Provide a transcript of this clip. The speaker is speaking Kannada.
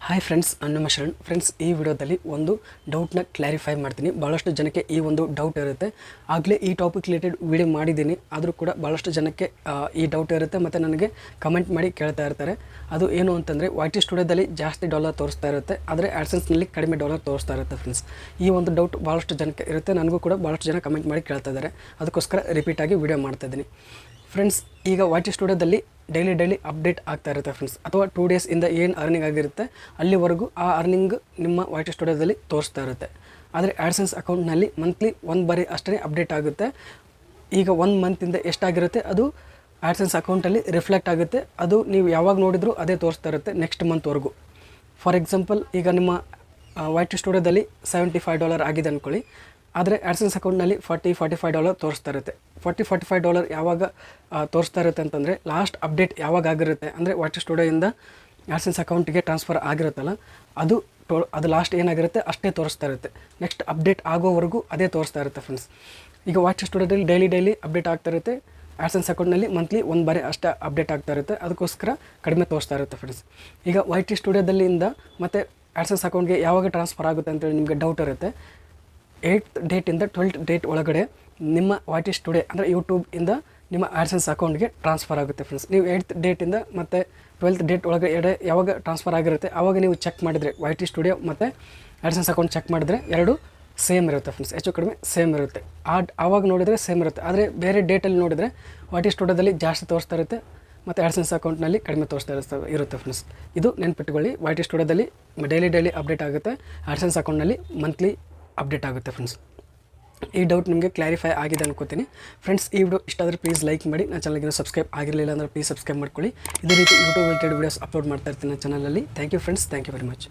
ಹಾಯ್ ಫ್ರೆಂಡ್ಸ್, ನಮ್ಮ ಶರಣ್ ಫ್ರೆಂಡ್ಸ್. ಈ ವಿಡಿಯೋದಲ್ಲಿ ಒಂದು ಡೌಟ್ನ ಕ್ಲಾರಿಫೈ ಮಾಡ್ತೀನಿ. ಭಾಳಷ್ಟು ಜನಕ್ಕೆ ಈ ಒಂದು ಡೌಟ್ ಇರುತ್ತೆ. ಆಗಲೇ ಈ ಟಾಪಿಕ್ ರಿಲೇಟೆಡ್ ವಿಡಿಯೋ ಮಾಡಿದ್ದೀನಿ, ಆದರೂ ಕೂಡ ಭಾಳಷ್ಟು ಜನಕ್ಕೆ ಈ ಡೌಟ್ ಇರುತ್ತೆ ಮತ್ತು ನನಗೆ ಕಮೆಂಟ್ ಮಾಡಿ ಕೇಳ್ತಾ ಇರ್ತಾರೆ. ಅದು ಏನು ಅಂತಂದರೆ, YT ಸ್ಟುಡಿಯೋದಲ್ಲಿ ಜಾಸ್ತಿ ಡಾಲರ್ ತೋರಿಸ್ತಾ ಇರುತ್ತೆ, ಆದರೆ ಆ್ಯಡ್ಸೆನ್ಸ್ನಲ್ಲಿ ಕಡಿಮೆ ಡಾಲರ್ ತೋರಿಸ್ತಾ ಇರುತ್ತೆ ಫ್ರೆಂಡ್ಸ್. ಈ ಒಂದು ಡೌಟ್ ಭಾಳಷ್ಟು ಜನಕ್ಕೆ ಇರುತ್ತೆ. ನನಗೂ ಕೂಡ ಭಾಳಷ್ಟು ಜನ ಕಮೆಂಟ್ ಮಾಡಿ ಕೇಳ್ತಾ ಇದ್ದಾರೆ. ಅದಕ್ಕೋಸ್ಕರ ರಿಪೀಟಾಗಿ ವಿಡಿಯೋ ಮಾಡ್ತಾಯಿದ್ದೀನಿ ಫ್ರೆಂಡ್ಸ್. ಈಗ YT ಸ್ಟುಡಿಯೋದಲ್ಲಿ ಡೈಲಿ ಅಪ್ಡೇಟ್ ಆಗ್ತಾ ಇರುತ್ತೆ ಫ್ರೆಂಡ್ಸ್, ಅಥವಾ 2 days ಇಂದ ಏನು ಅರ್ನಿಂಗ್ ಆಗಿರುತ್ತೆ ಅಲ್ಲಿವರೆಗೂ ಆ ಅರ್ನಿಂಗ್ ನಿಮ್ಮ YT ಸ್ಟುಡಿಯೋದಲ್ಲಿ ತೋರಿಸ್ತಾ ಇರುತ್ತೆ. ಆದರೆ ಆ್ಯಡ್ಸೆನ್ಸ್ ಅಕೌಂಟ್ನಲ್ಲಿ ಮಂತ್ಲಿ ಒಂದು ಬಾರಿ ಅಷ್ಟೇ ಅಪ್ಡೇಟ್ ಆಗುತ್ತೆ. ಈಗ 1 ಮಂತಿಂದ ಎಷ್ಟಾಗಿರುತ್ತೆ ಅದು ಆ್ಯಡ್ಸೆನ್ಸ್ ಅಕೌಂಟಲ್ಲಿ ರಿಫ್ಲೆಕ್ಟ್ ಆಗುತ್ತೆ. ಅದು ನೀವು ಯಾವಾಗ ನೋಡಿದರೂ ಅದೇ ತೋರಿಸ್ತಾ ಇರುತ್ತೆ ನೆಕ್ಸ್ಟ್ ಮಂತ್ವರೆಗೂ. ಫಾರ್ ಎಕ್ಸಾಂಪಲ್, ಈಗ ನಿಮ್ಮ YT ಸ್ಟುಡಿಯೋದಲ್ಲಿ $75 ಆಗಿದೆ ಅಂದ್ಕೊಳ್ಳಿ, ಆದರೆ ಆ್ಯಡ್ಸೆನ್ಸ್ ಅಕೌಂಟ್ನಲ್ಲಿ $40-45 ತೋರಿಸ್ತಾ ಇರುತ್ತೆ. $40-45 ಯಾವಾಗ ತೋರಿಸ್ತಾ ಇರುತ್ತೆ ಅಂತಂದರೆ, ಲಾಸ್ಟ್ ಅಪ್ಡೇಟ್ ಯಾವಾಗ ಆಗಿರುತ್ತೆ ಅಂದರೆ YT ಸ್ಟುಡಿಯೋಯಿಂದ ಆ್ಯಡ್ಸೆನ್ಸ್ ಅಕೌಂಟಿಗೆ ಟ್ರಾನ್ಸ್ಫರ್ ಆಗಿರುತ್ತಲ್ಲ, ಅದು ಲಾಸ್ಟ್ ಏನಾಗಿರುತ್ತೆ ಅಷ್ಟೇ ತೋರಿಸ್ತಾ ಇರುತ್ತೆ. ನೆಕ್ಸ್ಟ್ ಅಪ್ಡೇಟ್ ಆಗೋವರೆಗೂ ಅದೇ ತೋರಿಸ್ತಾ ಇರುತ್ತೆ ಫ್ರೆಂಡ್ಸ್. ಈಗ YT ಸ್ಟುಡಿಯೋದಲ್ಲಿ ಡೈಲಿ ಅಪ್ಡೇಟ್ ಆಗ್ತಾ ಇರುತ್ತೆ. ಆ್ಯಡ್ಸೆನ್ಸ್ ಅಕೌಂಟ್ನಲ್ಲಿ ಮಂತ್ಲಿ ಒಂದು ಬಾರಿ ಅಷ್ಟೇ ಅಪ್ಡೇಟ್ ಆಗ್ತಾ ಇರುತ್ತೆ, ಅದಕ್ಕೋಸ್ಕರ ಕಡಿಮೆ ತೋರಿಸ್ತಾ ಇರುತ್ತೆ ಫ್ರೆಂಡ್ಸ್. ಈಗ YT ಸ್ಟುಡಿಯೋದಲ್ಲಿಂದ ಮತ್ತು ಆ್ಯಡ್ಸೆನ್ಸ್ ಅಕೌಂಟ್ಗೆ ಯಾವಾಗ ಟ್ರಾನ್ಸ್ಫರ್ ಆಗುತ್ತೆ ಅಂತೇಳಿ ನಿಮಗೆ ಡೌಟ್ ಇರುತ್ತೆ. 8th ಡೇಟಿಂದ 12th ಡೇಟ್ ಒಳಗಡೆ ನಿಮ್ಮ YT ಸ್ಟುಡಿಯೋ ಅಂದರೆ ಯೂಟ್ಯೂಬಿಂದ ನಿಮ್ಮ ಆ್ಯಡ್ಸೆನ್ಸ್ ಅಕೌಂಟ್ಗೆ ಟ್ರಾನ್ಸ್ಫರ್ ಆಗುತ್ತೆ ಫ್ರೆಂಡ್ಸ್. ನೀವು 8th ಡೇಟಿಂದ ಮತ್ತು 12th ಡೇಟ್ ಒಳಗಡೆ ಯಾವಾಗ ಟ್ರಾನ್ಸ್ಫರ್ ಆಗಿರುತ್ತೆ ಆವಾಗ ನೀವು ಚೆಕ್ ಮಾಡಿದರೆ YT ಸ್ಟುಡಿಯೋ ಮತ್ತು ಆ್ಯಡ್ಸೆನ್ಸ್ ಅಕೌಂಟ್ ಚೆಕ್ ಮಾಡಿದ್ರೆ ಎರಡು ಸೇಮ್ ಇರುತ್ತೆ ಫ್ರೆಂಡ್ಸ್, ಹೆಚ್ಚು ಕಡಿಮೆ ಸೇಮ್ ಇರುತ್ತೆ. ಆವಾಗ ನೋಡಿದರೆ ಸೇಮ್ ಇರುತ್ತೆ. ಆದರೆ ಬೇರೆ ಡೇಟಲ್ಲಿ ನೋಡಿದರೆ YT ಸ್ಟುಡಿಯೋದಲ್ಲಿ ಜಾಸ್ತಿ ತೋರಿಸ್ತಾ ಇರುತ್ತೆ ಮತ್ತು ಆ್ಯಡ್ಸೆನ್ಸ್ ಅಕೌಂಟ್ನಲ್ಲಿ ಕಡಿಮೆ ತೋರಿಸ್ತಾ ಇರುತ್ತೆ ಫ್ರೆಂಡ್ಸ್. ಇದು ನೆನ್ಪಿಟ್ಕೊಳ್ಳಿ. YT ಸ್ಟುಡಿಯೋದಲ್ಲಿ ಡೈಲಿ ಅಪ್ಡೇಟ್ ಆಗುತ್ತೆ, ಆ್ಯಡ್ಸೆನ್ಸ್ ಅಕೌಂಟ್ನಲ್ಲಿ ಮಂತ್ಲಿ ಅಪ್ಡೇಟ್ ಆಗುತ್ತೆ ಫ್ರೆಂಡ್ಸ್. ಈ ಡೌಟ್ ನಿಮಗೆ ಕ್ಲಾರಿಫೈ ಆಗಿದೆ ಅನ್ಕೋತೀನಿ ಫ್ರೆಂಡ್ಸ್. ಈ ವಿಡಿಯೋ ಇಷ್ಟ ಆದರೆ ಪ್ಲೀಸ್ ಲೈಕ್ ಮಾಡಿ. ನನ್ನ ಚಾನಲ್ಗೆ ಸಬ್ಸ್ಕ್ರೈಬ್ ಆಗಿರಲಿಲ್ಲ ಅಂದರೆ ಪ್ಲೀಸ್ ಸಬ್ಸ್ಕ್ರೈಬ್ ಮಾಡ್ಕೊಳ್ಳಿ. ಇದೇ ರೀತಿ ಯೂಟ್ಯೂಬ್ ರಿಲೇಟೆಡ್ ವೀಡಿಯೋಸ್ ಅಪ್ಲೋಡ್ ಮಾಡ್ತಾ ಇರ್ತೀನಿ ನನ್ನ ಚಾನಲಲ್ಲಿ. Thank you friends, thank you very much.